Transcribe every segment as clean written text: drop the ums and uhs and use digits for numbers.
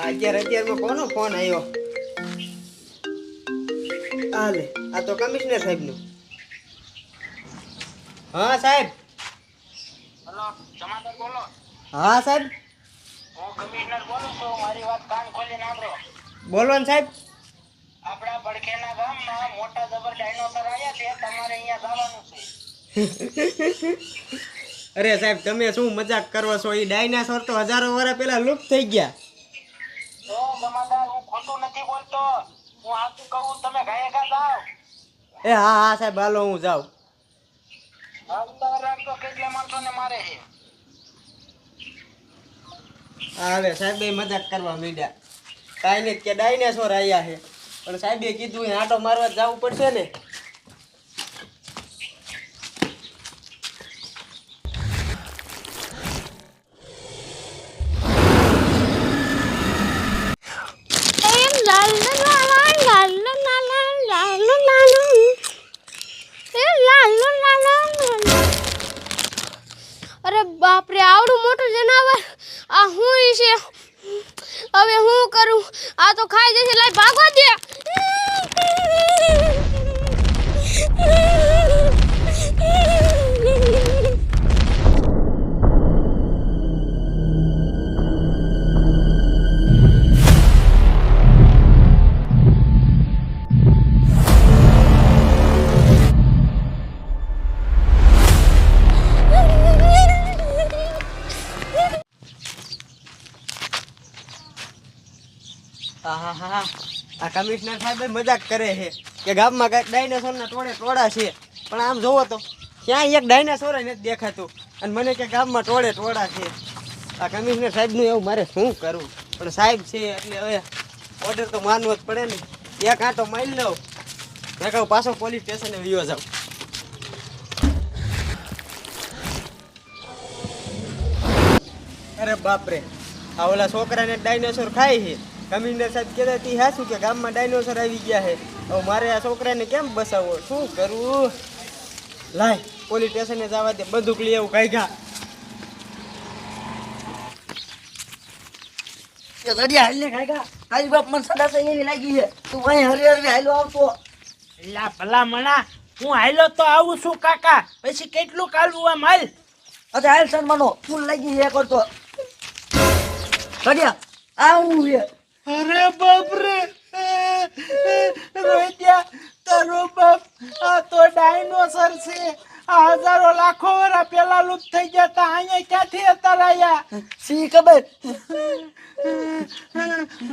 અત્યારમાં કોનો ફોન આવ્યો? હાલે, આ તો કમિશનર સાહેબનો. હા સાહેબ. હેલો, જમાદાર બોલો. હા સાહેબ. હું કમિશનર બોલું છું. મારી વાત કાન ખોલીને સાંભળો. બોલો ને સાહેબ. આપણા પડખેના ગામમાં મોટા જબર ડાયનોસર આવ્યા છે. તમારે અહીંયા જવાનું છે. અરે સાહેબ, તમે શું મજાક કરો છો? એ ડાયનાસોર તો હજારો વર્ષ પહેલા લુપ્ત થઈ ગયા. તો જમાદાર, હું ખોટું નથી બોલતો. હું સાચું કહું, તમે ગાયે ગા જાઓ. એ હા હા સાહેબ, હાલો હું જાઉં. આવતા રાખતો કેટલા માણસોને મારે છે. હવે સાહેબ એ મજાક કરવા માંડ્યા. કાંઈ નહીં કે ડાયનાસોર આવ્યા છે, પણ સાહેબે કીધું આંટો મારવા જવું પડશે ને. અરે બાપ રે, આવડું મોટું જનાવર આ હું છે. હવે હું કરું? આ તો ખાઈ જશે. લાઈ ભાગવા દે. આ કમિશનર સાહેબ મજાક કરે છે કે ગામમાં કઈક ડાયનાસોરના ટોળા છે, પણ આમ જોવો તો ક્યાં એક ડાયનાસોર નથી દેખાતું, અને મને કે ગામમાં ટોળા છે. આ કમિશનર સાહેબનું એવું મારે શું કરવું? પણ સાહેબ છે એટલે હવે ઓર્ડર તો માનવો જ પડે ને. એક આંટો મારી લઉં, મેં કહું પાછો પોલીસ સ્ટેશને વિયો જાઉં. અરે બાપરે, આ ઓલા છોકરાને ડાયનાસોર ખાય છે. કમિશનર સાહેબ કહેતા હતી હાશું કે ગામમાં ડાયનોસર આવી ગયા છે. હવે મારે આ છોકરાને કેમ બસાવવો? શું કરવું? લાય પોલીસ સ્ટેશને જવા દે, બંદૂક લઈ આવું કાંઈ. તારી બાપ મને સદા એવી લાગી છે. તું અહીં હરી હરી હાલો આવતો. એલા ભલા મણા, હું હાલ્યો તો આવું છું કાકા. પછી કેટલું કાલવું આમ હાલ. અચ્છા હાલ સન્માનો ફૂલ લાગી છે કરતો. કડિયા આવું છે. અરે બાપ રે, રોહિત્યા તારો બાપ આ તો ડાયનોસર છે. આ હજારો લાખો વર્ષ પેલા લુપ્ત થઈ ગયા તા. અહીંયા ક્યાંથી અત્યારે આયા? સી ખબર.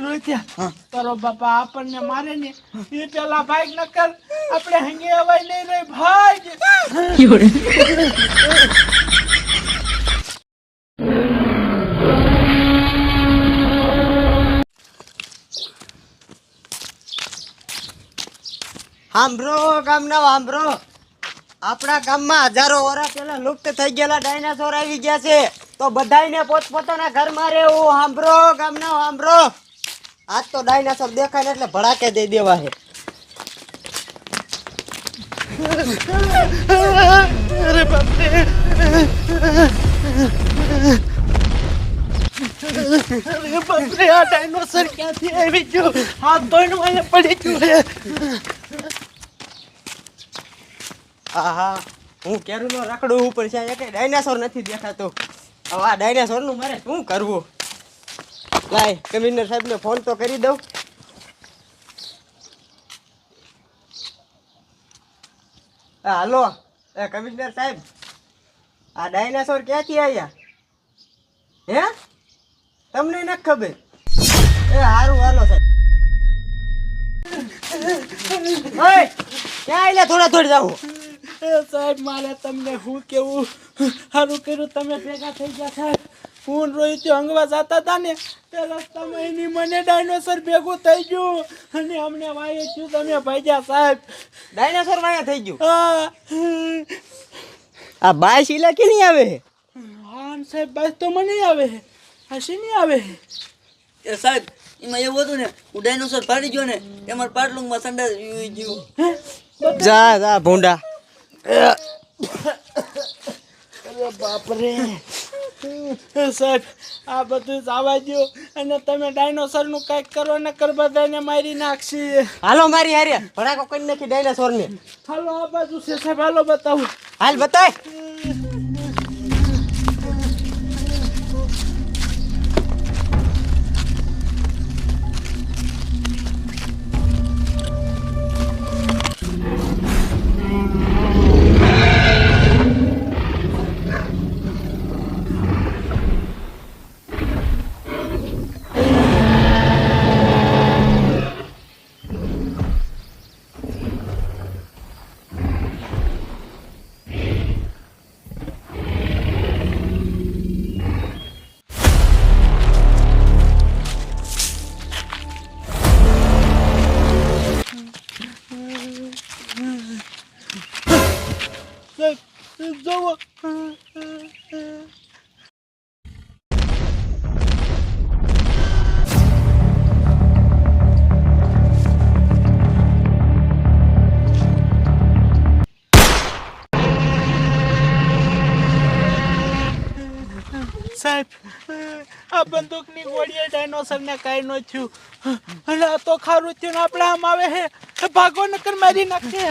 રોહિત્યા, તારો બાપા આપણને મારે ને એ પેલા ભાગ ન કર. આપણે હંગે અવાય નહીં રહી ભાગ. સાંભળો ગામના, સાંભળો. આપણા ગામમાં હજારો વર્ષ પહેલા લુપ્ત થઈ ગયેલા ડાયનાસોર આવી ગયા છે, તો બધાયને પોતપોતાના ઘરમાં રહેવું. સાંભળો ગામના, સાંભળો. આજ તો ડાયનાસોર દેખાય ને એટલે ભડાકે દઈ દેવા છે. અરે બાપ રે, અરે બાપ રે, આ ડાયનોસર ક્યાંથી આવી ગયો? હાથ ધોઈને અહીંયા પડી ગયું છે. હા, હું કેરુનો રખડું ઉપર છે, એક ડાયનાસોર નથી દેખાતો. હવે આ ડાયનાસોરનું મારે શું કરવું? લાય કમિશનર સાહેબને ફોન તો કરી દઉં. હાલો એ કમિશનર સાહેબ, આ ડાયનાસોર ક્યાંથી આવ્યા? હે, તમને નથી ખબર? એ સારું, હાલો સાહેબ. ઓય, ક્યાં આયલા? થોડા જાઓ. સાહેબ, મારે તમને શું કેવું? સારું કર્યું તમે ભેગા થઈ ગયા સાહેબ. હું રોહિત અંગવા જતા હતા ને તે રસ્તામાં એની મને ડાયનોસર ભેગું થઈ ગયું અને અમને વાય થયું. તમે ભાગ્યા સાહેબ. ડાયનાસોર વાયા થઈ ગયું? હા આ બાય શીલા કે નહીં આવે? હા સાહેબ, બસ તો મને આવે હસી નહીં આવે. એ સાહેબ એમાં એવું હતું ને, હું ડાયનોસર ફાડી ગયો ને એમાં પાટલુંગમાં સંડા ગયું. જા ભૂંડા. અરે બાપ રે, સાહેબ આ બધું જવા દો અને તમે ડાયનોસરનું કંઈક કરો ને કર બધાને મારી નાખશી. હાલો મારી હારે ભડાકો કરી નાખી ડાયનાસોર ને. હાલો આ બાજુ છે સાહેબ, હાલો બતાવું. હાલ બતાય. સાહેબ જુઓ. સાહેબ આ બંદૂકની ગોળીએ ડાયનોસરને કાંઈ ન થયું અને આ તો ખારું થયું ને આપણે આમ આવે હે ભાગો નકર મારી નાખે.